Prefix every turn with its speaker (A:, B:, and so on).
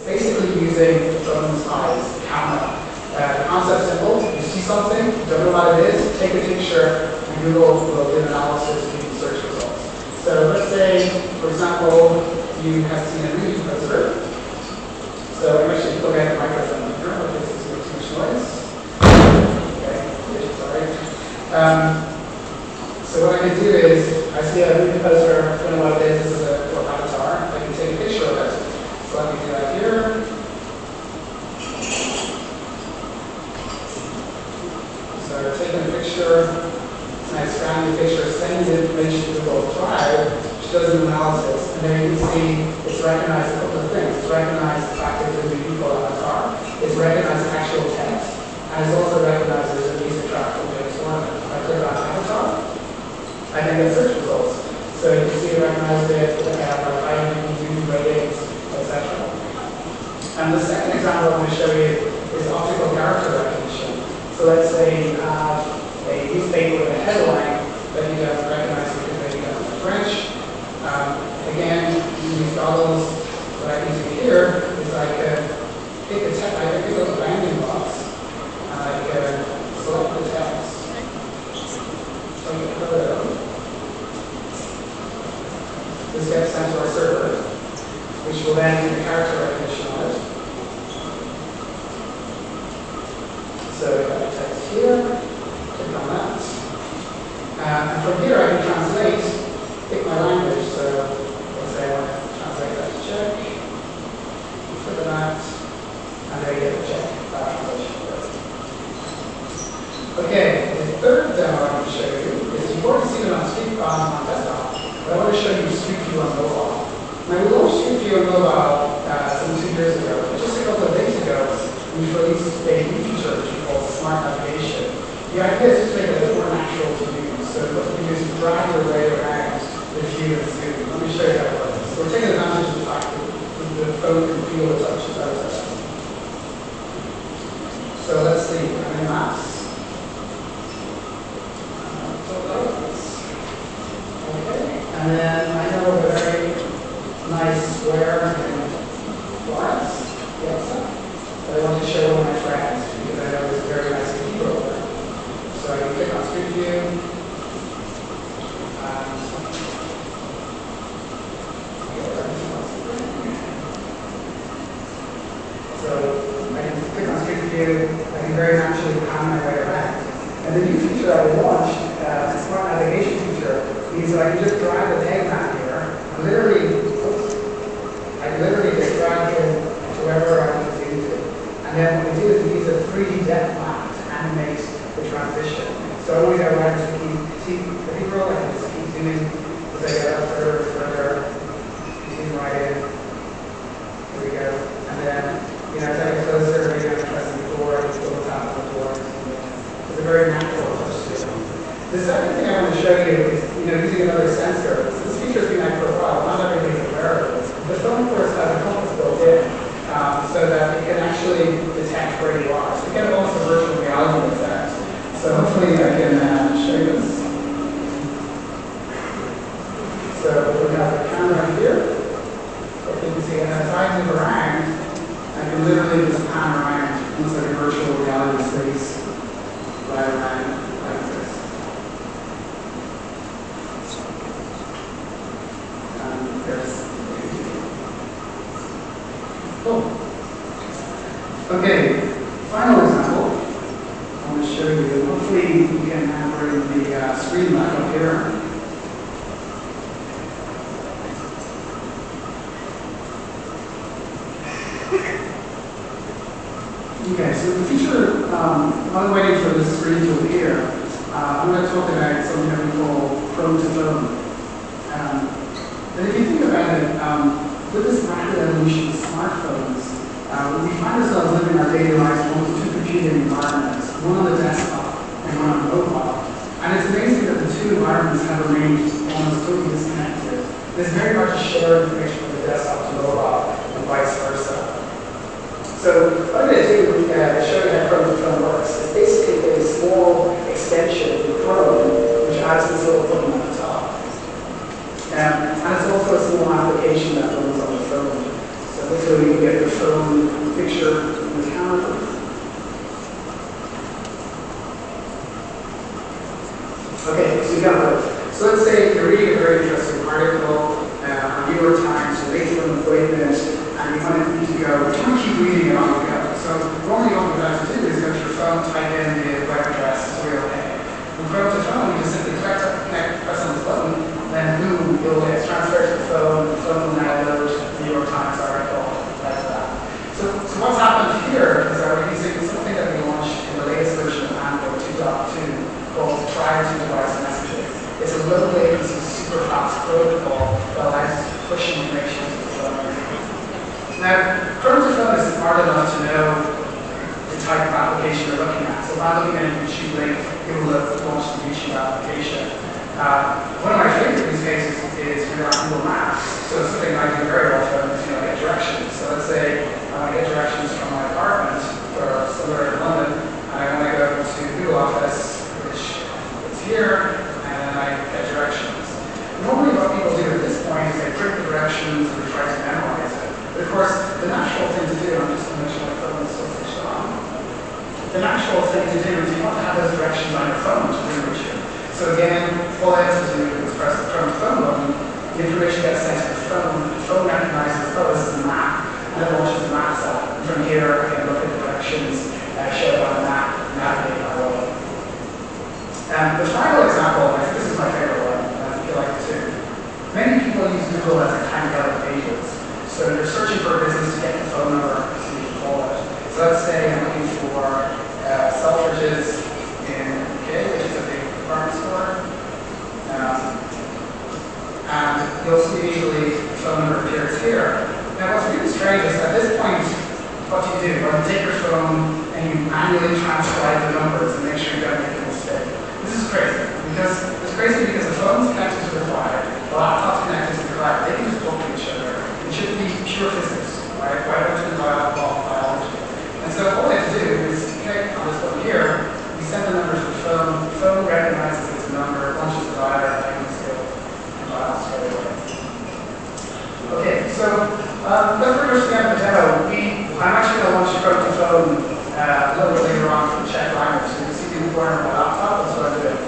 A: basically using the phone's eyes, the camera. The concept's simple. You see something, you don't know what it is, take a picture, and Google will do an analysis and give you search results. So let's say, for example, you have seen a movie poster. So I'm actually look at the microphone here, but this is too much noise. Okay, sorry. So what I can do is, I see a movie poster, I don't know what it is, this is a little avatar. I can take a picture of it. So let me do that here. So taking a picture, and I scan the picture, sending the information to Google Drive, which does an analysis, and there you can see it's recognized a couple of things. It's recognized the fact that there's a people avatar, it's recognized actual text, and it's also recognized there's a music track from James Horner. If I click on avatar, I can get search results. So you can see it recognized it, I have like IMDb ratings, etc. And the second example I'm going to show you is optical character recognition. So let's say you have a newspaper with a headline that you don't recognize because maybe you don't know French. Again, you use goggles. What I can do here is I can pick a text, I can pick up a bounding box, and I can select the text. So I can put it up. This gets sent to our server, which will then do the character recognition on it. So I have a text here, click on that. And from here I can translate, pick my language. So let's say I want to translate that to Czech. Click on that, and there you get the Czech translation. Okay, the third demo I'm going to show you is you've already seen it on desktop, but I want to show you Street View on mobile. Now we launched Street View on mobile some 2 years ago, but just a couple of days ago, we released a new feature which we call Smart Navigation. The idea is to make it a bit more natural to use. So what you can do is drag your way around the view and zoom. Let me show you how it works. So we're taking advantage of the fact that the phone can feel the touch as well as. So let's see, I'm in Maps. Okay, and then I know a very nice square in Florence. Yes, but I want to show one of my friends because I know there's a very nice cathedral there. So I can click on Street View. So I can click on Street View. I can very naturally pan my way around. And the new feature that we launched, the Smart Navigation feature, means that I can just drag the peg map here. I literally just drag in to wherever I want to zoom to. And then what we do is we use a 3D depth map to animate the transition. So I want to go around to see the cathedral, I can just keep zooming as I get up further and further. Zoom right in. Here we go. And then, as I get closer, maybe I'm pressing the door, I just go tap on the door. It's a very natural touch to it. The second thing I want to show you is, using another sensor. This feature has been out for a while. Not everybody's aware of it. The phone, of course, has a compass built in. So that it can actually detect where you are. So you get almost a virtual reality effect. So hopefully I can show you this. So we have the camera here. Hopefully you can see it. And as I move around, I can literally just pan around into like a virtual reality space right around like this. And there's Okay, final example I want to show you. Hopefully you can bring the screen back up here. Okay, so the feature, while I'm waiting for this screen to appear, I'm going to talk about something that we call phone to phone. And if you think about it, with this rapid evolution of smartphones, we find ourselves living our daily lives in almost 2 computing environments, one on the desktop and one on mobile. And it's amazing that the 2 environments have remained almost totally disconnected. It's very hard to share information from the desktop to mobile and vice versa. So what I'm going to do to show you how Chrome to Phone works is basically a small extension in Chrome which adds this little button at the top. And it's also a small application that runs on the phone. So So this way we can get the phone picture in the camera. Okay, so you got those. So let's say you're reading a very interesting article on New York Times, you're late for an appointment, and you want to go, but you want to keep reading it on the go. So normally all you have to do is go to your phone, type in the web address, so you're okay. When you go to the phone, you just simply press on the button, then boom, it's transferred to the phone will now load the New York Times article like that. So what's happened here is that we're using something that we launched in the latest version of Android 2.2 called prior to device messaging. It's a low latency, super fast protocol that allows push information to the phone. Now, Chrome to phone is smart enough to know the type of application you're looking at. So if I'm looking at a YouTube link, it will launch the YouTube application. One of my favorite use cases is when you're on Google Maps. So something I do very often is get directions. So let's say I want to get directions from my apartment or somewhere in London, and I want to go to Google Office, which is here, and then I get directions. Normally what people do at this point is they print the directions and they try to memorize it. But of course, the natural thing to do, I'm just going to make sure my phone is still switched on. The natural thing to do is you want to have those directions on your phone to reach you. So again, all I have to do is press the Chrome phone button, the information gets sent to the phone recognizes, oh, this is a map, and then launches the Maps app. And from here, I can look at the directions shown on the map, navigate my way. The final example, I think this is my favorite one, and I think you like it too. Many people use Google as a hangout of agents. So you're searching for a business to get the phone number so you can call it. So let's say I'm looking for Selfridges in the UK, which is a big department store. And you'll see immediately the phone number appears here. Now what's really strange is at this point, what you do, you take your phone and you manually transcribe the numbers and make sure you don't make a mistake. This is crazy. It's crazy because the phone's connected to the cloud, the laptop's connected to the cloud, they can just talk to each other. It should be pure physics, right? Why don't you biology? And so all I have to do is click on this button here, we send the number to the phone recognizes it's a number, launches the dialer, I can still compile straight away. Okay, so let's first scan the demo. I'm actually going to launch Chrome to phone a little bit later on for the Czech language. So you can see in the corner of my laptop, that's what I'm doing.